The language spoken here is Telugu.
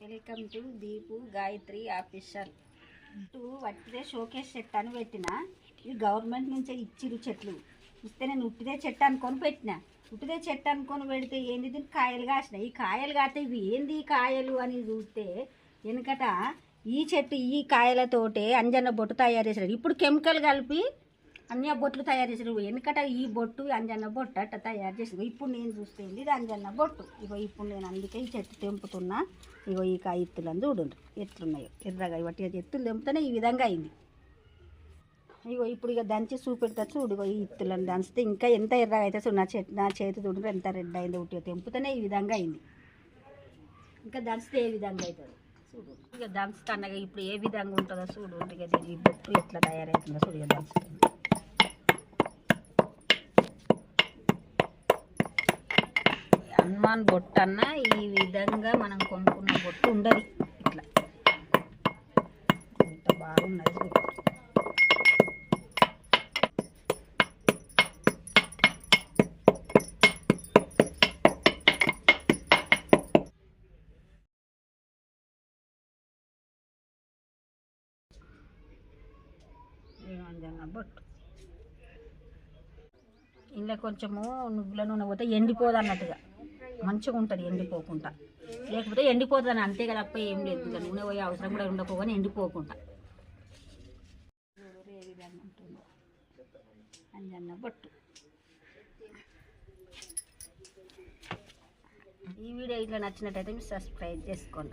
Welcome to Deepu Gayatri official. వట్టిదే షోకేస్ చెట్టు అని పెట్టిన. ఇది గవర్నమెంట్ నుంచే ఇచ్చిరు చెట్లు. ఇస్తే నేను ఉట్టిదే చెట్టు అనుకొని పెట్టిన. ఉట్టిదే చెట్టు అనుకొని పెడితే ఏంది దీనికి కాయలు కాసినాయి. ఈ కాయలు కాస్తే ఇవి ఏంది కాయలు అని చూస్తే వెనుకట ఈ చెట్టు ఈ కాయలతోటే అంజన్న బొట్టు తయారు చేసారు. ఇప్పుడు కెమికల్ కలిపి అన్ని బొట్లు తయారు చేసారు. వెనుకట ఈ బొట్టు అంజన్న బొట్టు అట్ట తయారు చేసారు. ఇప్పుడు నేను చూస్తుంది ఇది అంజన్న బొట్టు. ఇగో ఇప్పుడు నేను అందుకే ఈ చెట్టు తెంపుతున్నా. ఇగో ఈ కాయ ఎత్తులని చూడండి ఎట్లున్నాయో ఎర్రగా ఇవట్టి ఎత్తులు తెంపుతూనే ఈ విధంగా అయింది. ఇగో ఇప్పుడు ఇక దంచి చూపెడతా చూడు. ఇగో ఈ ఎత్తులను దంచితే ఇంకా ఎంత ఎర్రగా అయితే చూడు. నా చేతి చూడండి ఎంత రెడ్ అయిందో. ఉట్టిగా తెంపుతూనే ఈ విధంగా అయింది. ఇంకా దంచితే ఏ విధంగా అవుతుంది చూడు. ఇక దంచుతానగా ఇప్పుడు ఏ విధంగా ఉంటుందో చూడు. ఇక ఈ బొట్టు ఎట్లా తయారవుతుందో చూడు. ఇక దంచుతుంది హనుమాన్ బొట్టు అన్న ఈ విధంగా మనం కొనుక్కున్న బొట్టు ఉండదు. ఇట్లా ఎంత బాగున్నది చూడు. అంజన్న బొట్టు ఇలా కొంచెము నువ్వుల నూనె పోతే ఎండిపోదు అన్నట్టుగా మంచిగా ఉంటుంది. ఎండిపోకుండా లేకపోతే ఎండిపోతుంది అని అంతే కదా. అప్ప ఏం లేదు. నూనె పోయే అవసరం కూడా ఉండకపోగానే ఎండిపోకుండా ఏ విధంగా ఉంటుందో అంజన్న బొట్టు. ఈ వీడియో ఇట్లా నచ్చినట్టయితే మీరు సబ్స్క్రైబ్ చేసుకోండి.